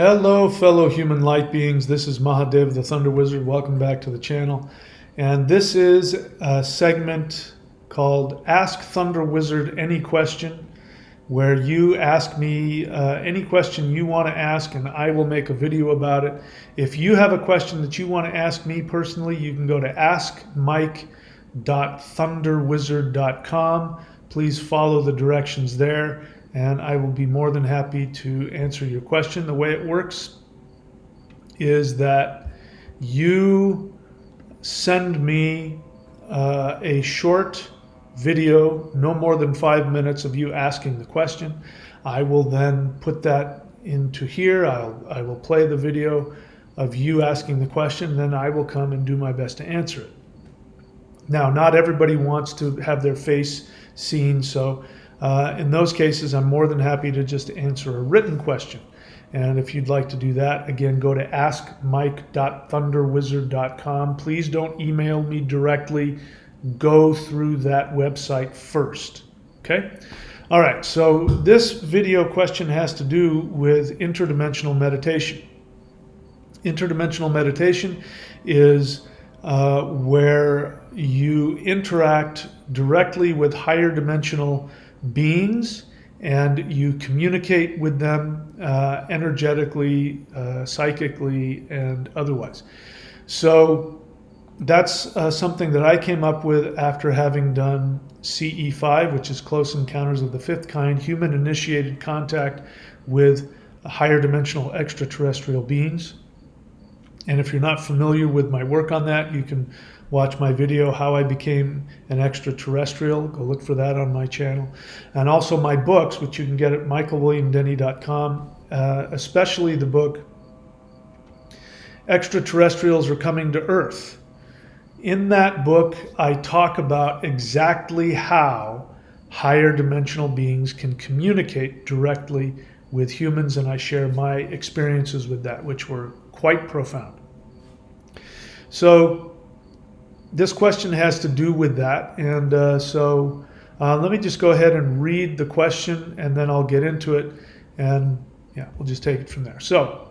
Hello, fellow human light beings. This is Mahadev, the ThunderWizard. Welcome back to the channel. And this is a segment called Ask ThunderWizard Any Question, where you ask me any question you want to ask, and I will make a video about it. If you have a question that you want to ask me personally, you can go to askmike.thunderwizard.com. Please follow the directions there, and I will be more than happy to answer your question. The way it works is that you send me a short video, no more than 5 minutes, of you asking the question. I will then put that into here. I will play the video of you asking the question, then I will come and do my best to answer it. Now, not everybody wants to have their face seen, so in those cases, I'm more than happy to just answer a written question. And if you'd like to do that, again, go to askmike.thunderwizard.com. Please don't email me directly. Go through that website first. Okay? All right, so this video question has to do with interdimensional meditation. Interdimensional meditation is where you interact directly with higher dimensional beings and you communicate with them energetically, psychically, and otherwise. So that's something that I came up with after having done CE5, which is Close Encounters of the Fifth Kind, human-initiated contact with higher dimensional extraterrestrial beings. And if you're not familiar with my work on that, you can watch my video, How I Became an Extraterrestrial. Go look for that on my channel. And also my books, which you can get at michaelwilliamdenny.com, especially the book, Extraterrestrials Are Coming to Earth. In that book, I talk about exactly how higher dimensional beings can communicate directly with humans, and I share my experiences with that, which were quite profound. So this question has to do with that, and let me just go ahead and read the question, and then I'll get into it, and yeah, we'll just take it from there. So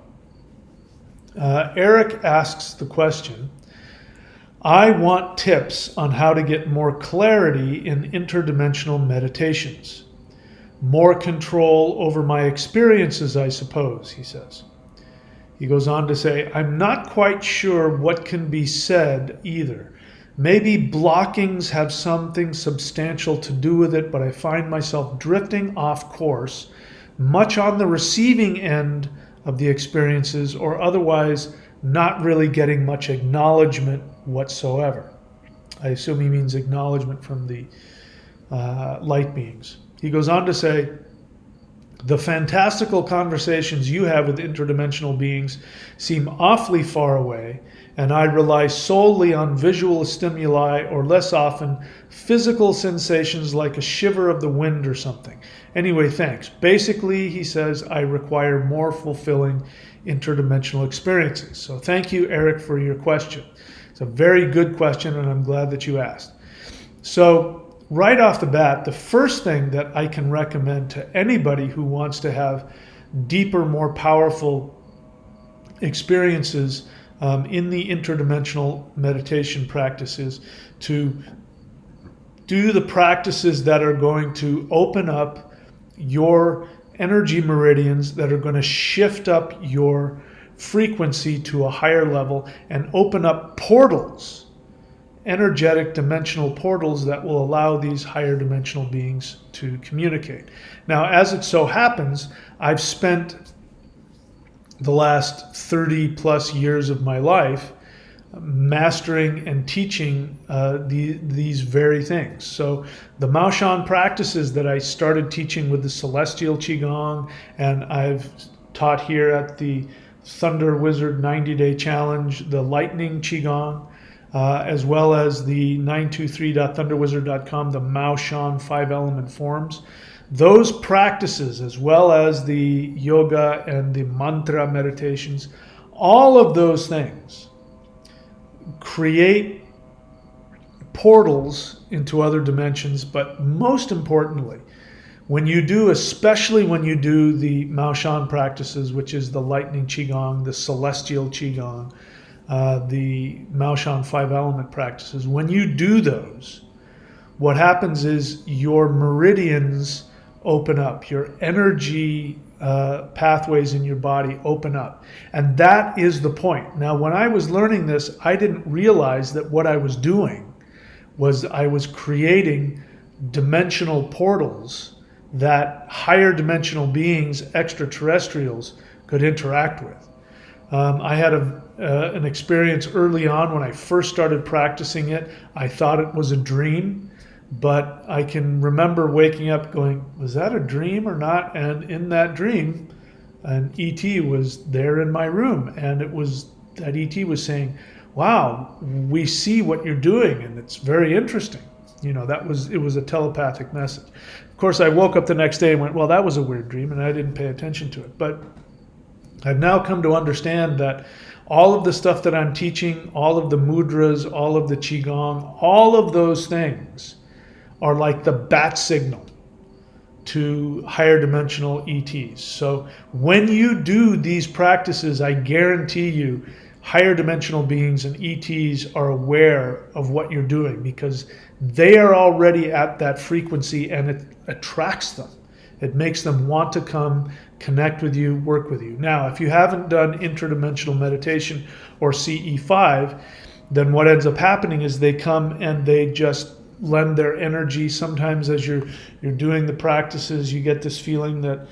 Eric asks the question, I want tips on how to get more clarity in interdimensional meditations. More control over my experiences, I suppose, he says. He goes on to say, I'm not quite sure what can be said either. Maybe blockings have something substantial to do with it, but I find myself drifting off course, much on the receiving end of the experiences, or otherwise not really getting much acknowledgement whatsoever. I assume he means acknowledgement from the light beings. He goes on to say, the fantastical conversations you have with interdimensional beings seem awfully far away, and I rely solely on visual stimuli or, less often, physical sensations like a shiver of the wind or something. Anyway, thanks. Basically, he says, I require more fulfilling interdimensional experiences. So thank you, Eric, for your question. It's a very good question, and I'm glad that you asked. So right off the bat, the first thing that I can recommend to anybody who wants to have deeper, more powerful experiences in the interdimensional meditation practices, to do the practices that are going to open up your energy meridians, that are going to shift up your frequency to a higher level and open up portals, energetic dimensional portals that will allow these higher dimensional beings to communicate. Now, as it so happens, I've spent the last 30 plus years of my life mastering and teaching these very things. So the Maoshan practices that I started teaching with the Celestial Qigong, and I've taught here at the ThunderWizard 90-Day Challenge, the Lightning Qigong, as well as the 923.thunderwizard.com, the Maoshan 5-element forms. Those practices, as well as the yoga and the mantra meditations, all of those things create portals into other dimensions, but most importantly, When you do, especially when you do the Mao Shan practices, which is the lightning qigong, the celestial qigong, the Mao Shan 5-element practices, when you do those, what happens is your meridians open up, your energy pathways in your body open up. And that is the point. Now, when I was learning this, I didn't realize that what I was doing was I was creating dimensional portals that higher dimensional beings, extraterrestrials, could interact with. I had an experience early on when I first started practicing it. I thought it was a dream. But I can remember waking up going, was that a dream or not? And in that dream, an ET was there in my room. And it was that ET was saying, wow, we see what you're doing. And it's very interesting. You know, it was a telepathic message. Of course, I woke up the next day and went, well, that was a weird dream. And I didn't pay attention to it. But I've now come to understand that all of the stuff that I'm teaching, all of the mudras, all of the qigong, all of those things are like the bat signal to higher dimensional ETs. So when you do these practices, I guarantee you higher dimensional beings and ETs are aware of what you're doing because they are already at that frequency and it attracts them. It makes them want to come, connect with you, work with you. Now, if you haven't done interdimensional meditation or CE5, then what ends up happening is they come and they just lend their energy. Sometimes as you're doing the practices, you get this feeling that,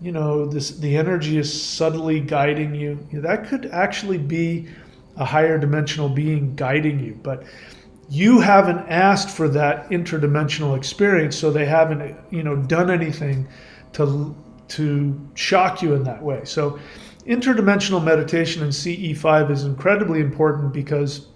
you know, the energy is subtly guiding you. That could actually be a higher dimensional being guiding you, but you haven't asked for that interdimensional experience, so they haven't, you know, done anything to shock you in that way. So interdimensional meditation in CE5 is incredibly important because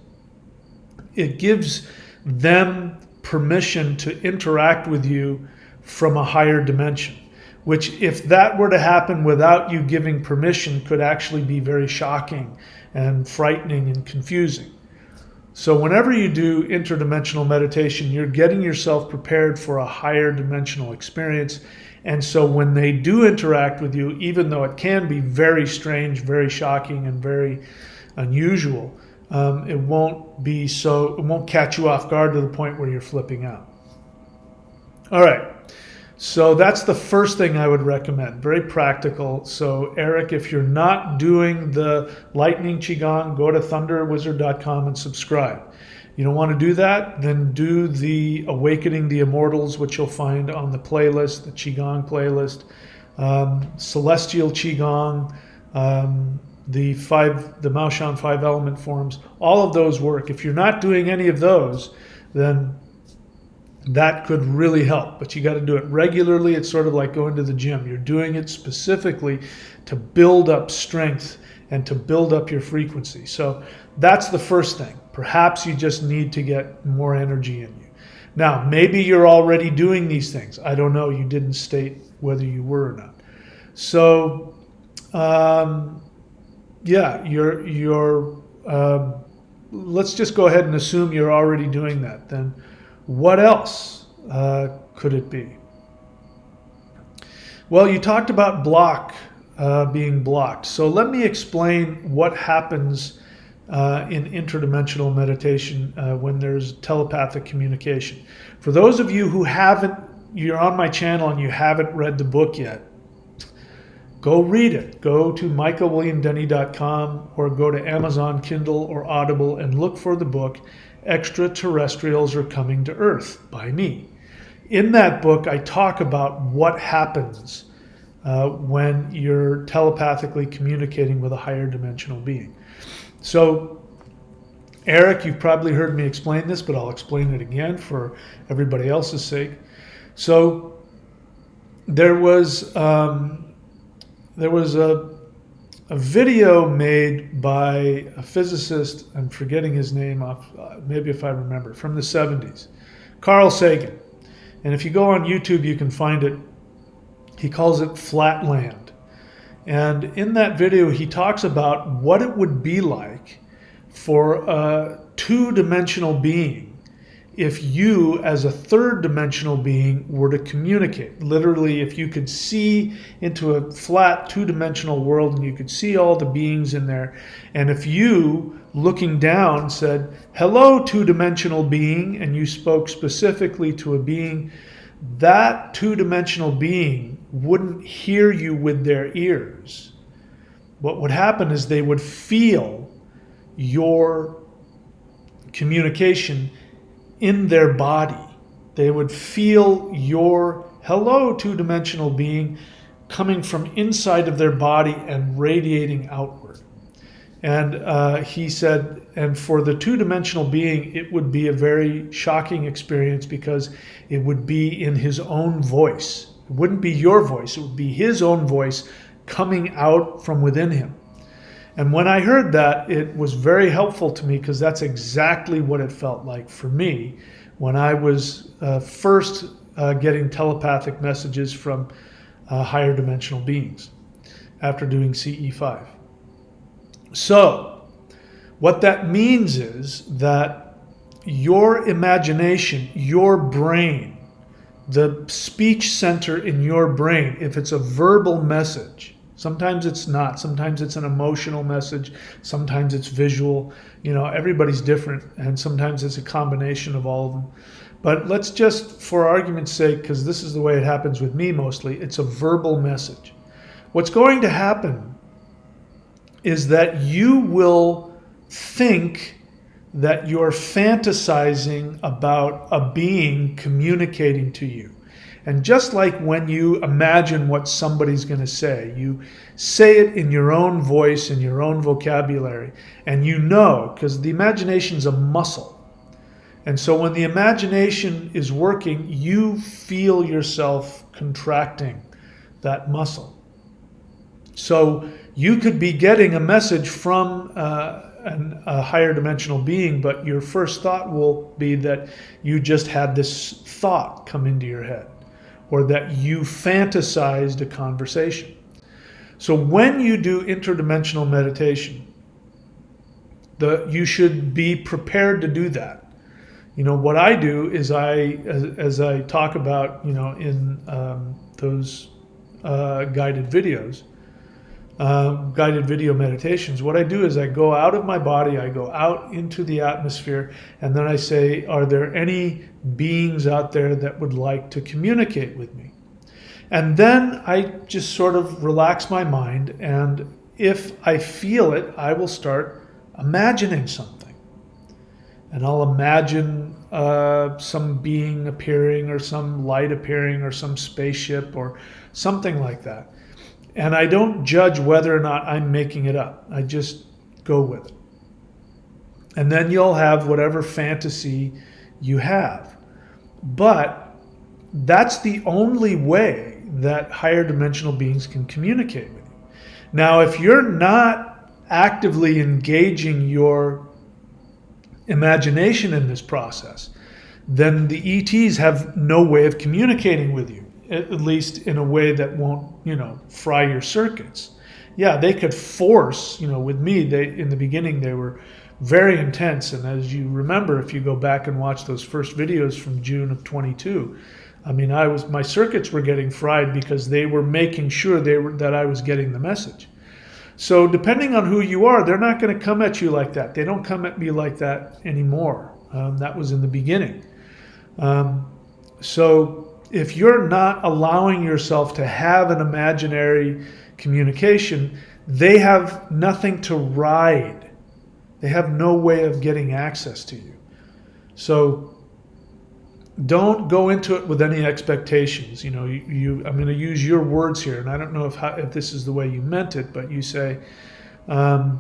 it gives them permission to interact with you from a higher dimension, which if that were to happen without you giving permission could actually be very shocking and frightening and confusing. So whenever you do interdimensional meditation, you're getting yourself prepared for a higher dimensional experience. And so when they do interact with you, even though it can be very strange, very shocking, and very unusual, it won't catch you off guard to the point where you're flipping out. All right, so that's the first thing I would recommend. Very practical. So Eric, if you're not doing the lightning qigong, go to ThunderWizard.com and subscribe. You don't want to do that? Then do the Awakening the Immortals, which you'll find on the playlist, the qigong playlist, celestial qigong, the Mao Shan 5-element forms, all of those work. If you're not doing any of those, then that could really help. But you got to do it regularly. It's sort of like going to the gym. You're doing it specifically to build up strength and to build up your frequency. So that's the first thing. Perhaps you just need to get more energy in you. Now, maybe you're already doing these things. I don't know. You didn't state whether you were or not. So, yeah, let's just go ahead and assume you're already doing that. Then what else could it be? Well, you talked about being blocked. So let me explain what happens in interdimensional meditation when there's telepathic communication. For those of you who you're on my channel and you haven't read the book yet, go read it. Go to michaelwilliamdenny.com or go to Amazon Kindle or Audible and look for the book, Extraterrestrials Are Coming to Earth by me. In that book, I talk about what happens when you're telepathically communicating with a higher dimensional being. So, Eric, you've probably heard me explain this, but I'll explain it again for everybody else's sake. So, there was a video made by a physicist, I'm forgetting his name, maybe if I remember, from the 70s, Carl Sagan. And if you go on YouTube, you can find it. He calls it Flatland. And in that video, he talks about what it would be like for a two-dimensional being if you, as a third dimensional being, were to communicate. Literally, if you could see into a flat two-dimensional world and you could see all the beings in there, and if you, looking down, said, "Hello, two-dimensional being," and you spoke specifically to a being, that two-dimensional being wouldn't hear you with their ears. What would happen is they would feel your communication in their body. They would feel your "hello, two-dimensional being" coming from inside of their body and radiating outward. And he said, and for the two-dimensional being, it would be a very shocking experience because it would be in his own voice. It wouldn't be your voice, it would be his own voice coming out from within him. And when I heard that, it was very helpful to me because that's exactly what it felt like for me when I was first getting telepathic messages from higher dimensional beings after doing CE5. So what that means is that your imagination, your brain, the speech center in your brain, if it's a verbal message, sometimes it's not, sometimes it's an emotional message, sometimes it's visual, everybody's different, and sometimes it's a combination of all of them. But let's just, for argument's sake, because this is the way it happens with me mostly, it's a verbal message. What's going to happen is that you will think that you're fantasizing about a being communicating to you. And just like when you imagine what somebody's going to say, you say it in your own voice, in your own vocabulary, and because the imagination's a muscle. And so when the imagination is working, you feel yourself contracting that muscle. So you could be getting a message from a higher dimensional being, but your first thought will be that you just had this thought come into your head, or that you fantasized a conversation. So when you do interdimensional meditation, you should be prepared to do that. What I do is as I talk about, in those guided videos, guided video meditations, what I do is I go out of my body, I go out into the atmosphere, and then I say, are there any beings out there that would like to communicate with me? And then I just sort of relax my mind, and if I feel it, I will start imagining something. And I'll imagine some being appearing, or some light appearing, or some spaceship, or something like that. And I don't judge whether or not I'm making it up. I just go with it. And then you'll have whatever fantasy you have. But that's the only way that higher dimensional beings can communicate with you. Now, if you're not actively engaging your imagination in this process, then the ETs have no way of communicating with you, at least in a way that won't, fry your circuits. Yeah, they could force, with me, in the beginning, they were very intense. And as you remember, if you go back and watch those first videos from June of 22, my circuits were getting fried because they were making sure that I was getting the message. So depending on who you are, they're not going to come at you like that. They don't come at me like that anymore. That was in the beginning. So if you're not allowing yourself to have an imaginary communication, they have nothing to ride. They have no way of getting access to you. So don't go into it with any expectations. I'm going to use your words here, and I don't know if this is the way you meant it, but you say, I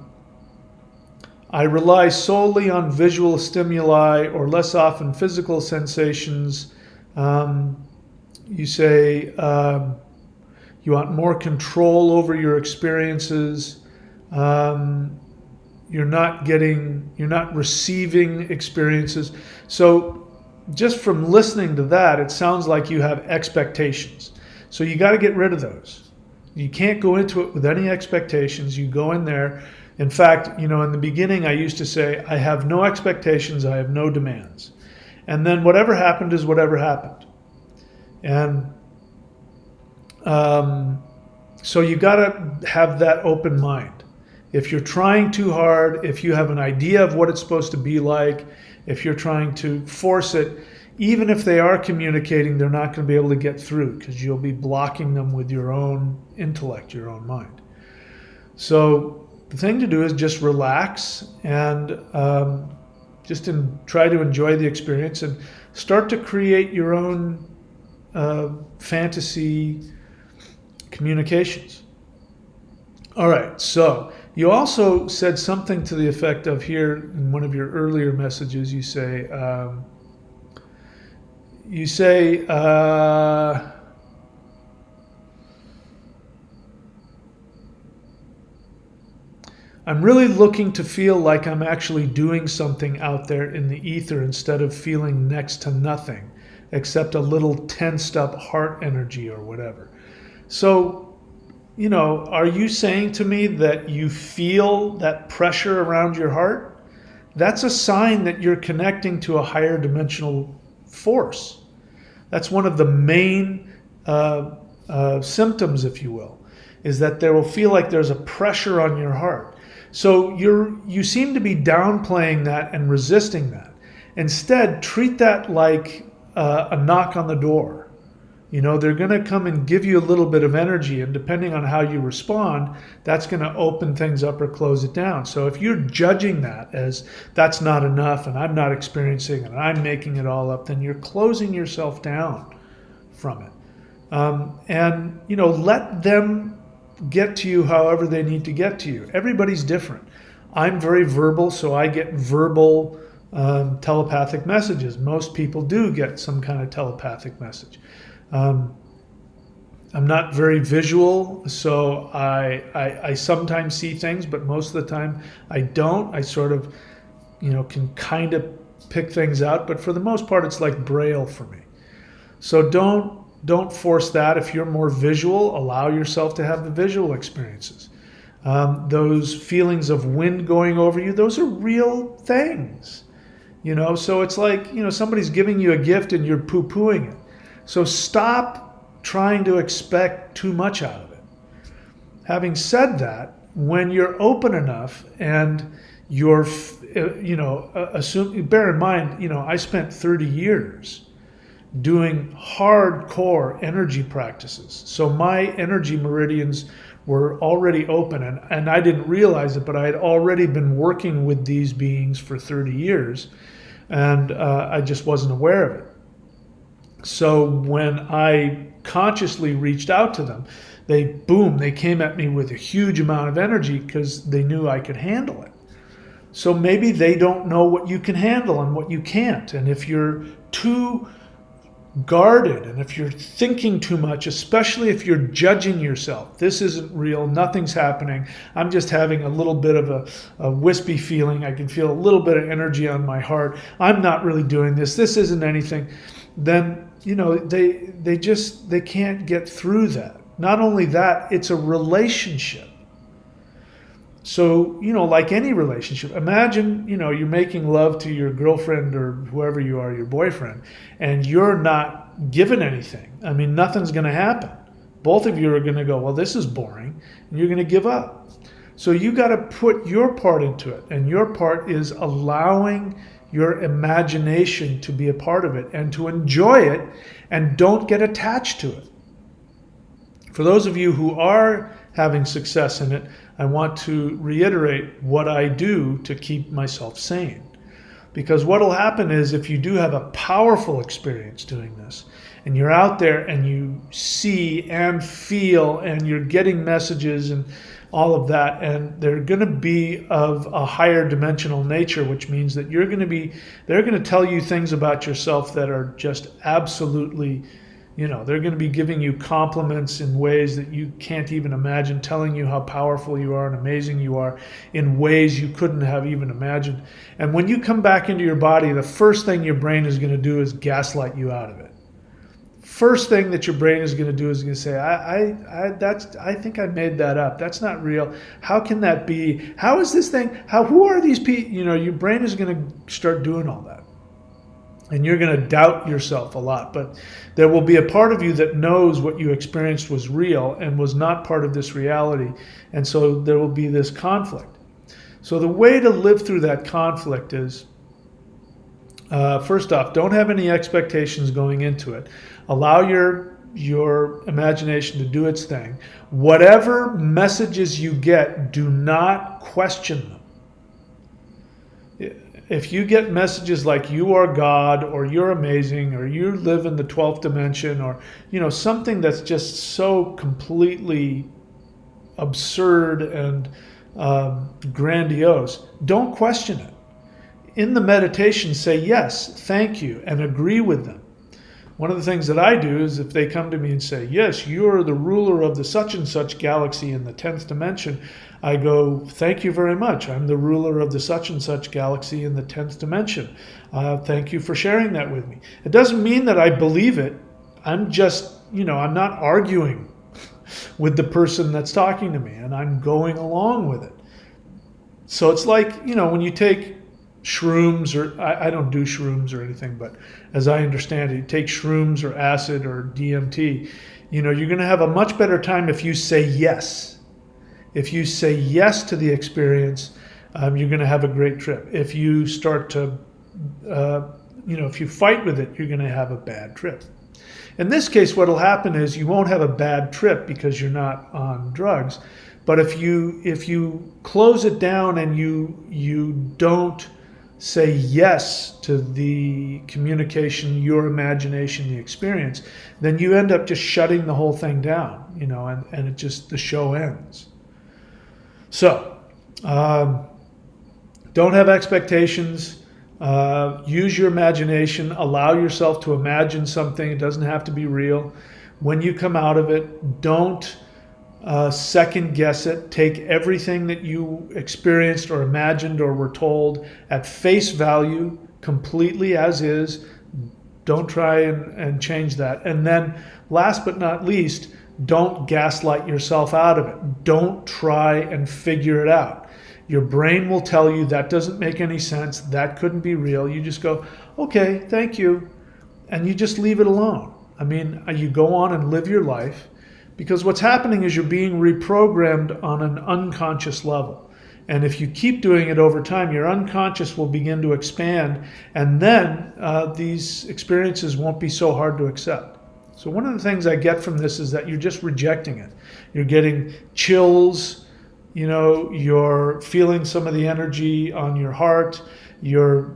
rely solely on visual stimuli, or less often physical sensations. You say you want more control over your experiences. You're not receiving experiences. So just from listening to that, it sounds like you have expectations. So you got to get rid of those. You can't go into it with any expectations. You go in there. In fact, in the beginning, I used to say, I have no expectations, I have no demands. And then whatever happened is whatever happened. And so you got to have that open mind. If you're trying too hard, if you have an idea of what it's supposed to be like, if you're trying to force it, even if they are communicating, they're not going to be able to get through because you'll be blocking them with your own intellect, your own mind. So the thing to do is just relax and try to enjoy the experience and start to create your own fantasy communications. All right, so you also said something to the effect of, here in one of your earlier messages, you say, I'm really looking to feel like I'm actually doing something out there in the ether instead of feeling next to nothing except a little tensed up heart energy or whatever. So, are you saying to me that you feel that pressure around your heart? That's a sign that you're connecting to a higher dimensional force. That's one of the main symptoms, if you will, is that there will feel like there's a pressure on your heart. So you seem to be downplaying that and resisting that. Instead, treat that like a knock on the door. They're going to come and give you a little bit of energy, and depending on how you respond, that's going to open things up or close it down. So if you're judging that as that's not enough and I'm not experiencing it and I'm making it all up, then you're closing yourself down from it. And let them get to you however they need to get to you. Everybody's different. I'm very verbal, so I get verbal telepathic messages. Most people do get some kind of telepathic message. I'm not very visual, so I sometimes see things, but most of the time I don't. I sort of, can kind of pick things out, but for the most part, it's like Braille for me. So don't force that. If you're more visual, allow yourself to have the visual experiences. Those feelings of wind going over you, those are real things. So it's like, somebody's giving you a gift and you're poo-pooing it. So stop trying to expect too much out of it. Having said that, when you're open enough and you're, bear in mind, I spent 30 years doing hardcore energy practices. So my energy meridians were already open, and I didn't realize it, but I had already been working with these beings for 30 years, and I just wasn't aware of it. So when I consciously reached out to them, they came at me with a huge amount of energy because they knew I could handle it. So maybe they don't know what you can handle and what you can't. And if you're too guarded and if you're thinking too much, especially if you're judging yourself, this isn't real, nothing's happening, I'm just having a little bit of a wispy feeling, I can feel a little bit of energy on my heart, I'm not really doing this isn't anything, then they can't get through that. Not only that, it's a relationship. So, like any relationship, imagine, you're making love to your girlfriend or whoever you are, your boyfriend, and you're not given anything. I mean, nothing's going to happen. Both of you are going to go, well, this is boring, and you're going to give up. So you got to put your part into it, and your part is allowing your imagination to be a part of it and to enjoy it, and don't get attached to it. For those of you who are having success in it, I want to reiterate what I do to keep myself sane. Because what will happen is if you do have a powerful experience doing this, and you're out there and you see and feel and you're getting messages and all of that, and they're going to be of a higher dimensional nature, which means that they're going to tell you things about yourself that are just absolutely, they're going to be giving you compliments in ways that you can't even imagine, telling you how powerful you are and amazing you are in ways you couldn't have even imagined. And when you come back into your body, the first thing your brain is going to do is gaslight you out of it. First thing that your brain is going to do is going to say, I think I made that up. That's not real. How can that be? How is this thing? Who are these people? Your brain is going to start doing all that. and you're going to doubt yourself a lot. But there will be a part of you that knows what you experienced was real and was not part of this reality. And so there will be this conflict. So the way to live through that conflict is, first off, don't have any expectations going into it. Allow your imagination to do its thing. Whatever messages you get, do not question them. If you get messages like you are God, or you're amazing, or you live in the 12th dimension, or something that's just so completely absurd and grandiose, don't question it. In the meditation, say yes, thank you, and agree with them. One of the things that I do is, if they come to me and say, yes, you're the ruler of the such and such galaxy in the 10th dimension, I go, thank you very much. I'm the ruler of the such and such galaxy in the 10th dimension. Thank you for sharing that with me. It doesn't mean that I believe it. I'm just, I'm not arguing with the person that's talking to me, and I'm going along with it. So it's like, when you take shrooms, or I don't do shrooms or anything, but as I understand it, you take shrooms or acid or DMT, you're going to have a much better time if you say yes. If you say yes to the experience, you're going to have a great trip. If you start to, if you fight with it, you're going to have a bad trip. In this case, what will happen is you won't have a bad trip because you're not on drugs. But if you close it down and you don't say yes to the communication, your imagination, the experience, then you end up just shutting the whole thing down, and it just, the show ends. So, don't have expectations. Use your imagination. Allow yourself to imagine something. It doesn't have to be real. When you come out of it, don't second guess it. Take everything that you experienced or imagined or were told at face value, completely as is. Don't try and change that. And then, last but not least, don't gaslight yourself out of it. Don't try and figure it out. Your brain will tell you that doesn't make any sense, that couldn't be real. You just go, okay, thank you, and you just leave it alone. I mean, you go on and live your life, because what's happening is you're being reprogrammed on an unconscious level. And if you keep doing it over time, your unconscious will begin to expand, and then these experiences won't be so hard to accept. So one of the things I get from this is that you're just rejecting it. You're getting chills, you're feeling some of the energy on your heart, you're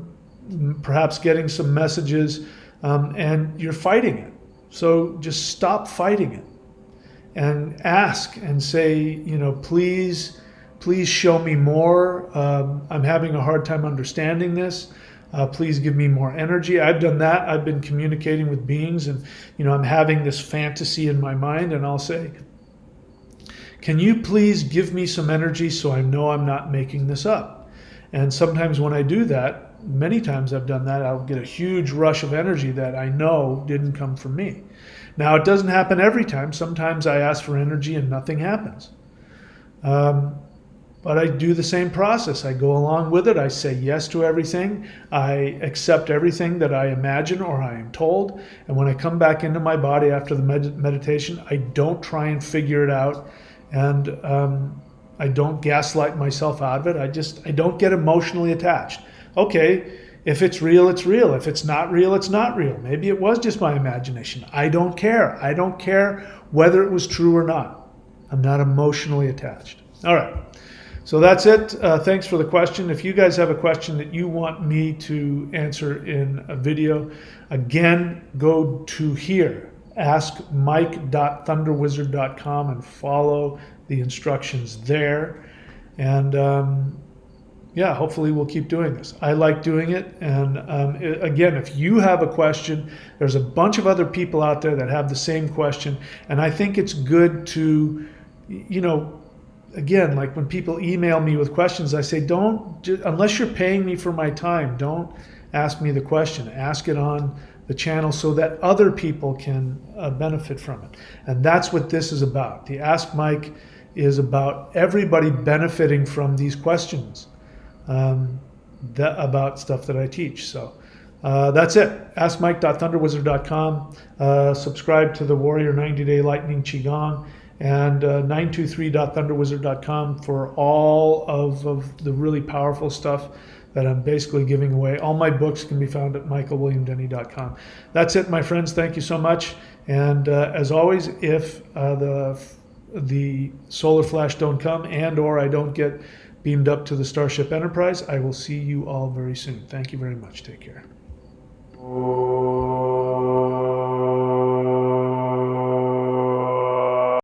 perhaps getting some messages, and you're fighting it. So just stop fighting it and ask and say, please show me more. I'm having a hard time understanding this. Please give me more energy. I've done that. I've been communicating with beings, and I'm having this fantasy in my mind, and I'll say, can you please give me some energy so I know I'm not making this up? And sometimes when I do that, many times I've done that, I'll get a huge rush of energy that I know didn't come from me. Now, it doesn't happen every time. Sometimes I ask for energy and nothing happens. But I do the same process. I go along with it. I say yes to everything. I accept everything that I imagine or I am told. And when I come back into my body after the meditation, I don't try and figure it out. And I don't gaslight myself out of it. I don't get emotionally attached. Okay, if it's real, it's real. If it's not real, it's not real. Maybe it was just my imagination. I don't care. I don't care whether it was true or not. I'm not emotionally attached. All right. So that's it. Thanks for the question. If you guys have a question that you want me to answer in a video, again, go to here, askmike.thunderwizard.com, and follow the instructions there. And hopefully we'll keep doing this. I like doing it. And again, if you have a question, there's a bunch of other people out there that have the same question. And I think it's good to, again, like when people email me with questions, I say, unless you're paying me for my time, don't ask me the question. Ask it on the channel so that other people can benefit from it. And that's what this is about. The Ask Mike is about everybody benefiting from these questions about stuff that I teach. So That's it. AskMike.ThunderWizard.com. Subscribe to the Warrior 90-Day Lightning Qigong, and 923.ThunderWizard.com for all of the really powerful stuff that I'm basically giving away. All my books can be found at michaelwilliamdenny.com. That's it, my friends. Thank you so much. And as always, if the solar flash don't come and or I don't get beamed up to the Starship Enterprise, I will see you all very soon. Thank you very much. Take care.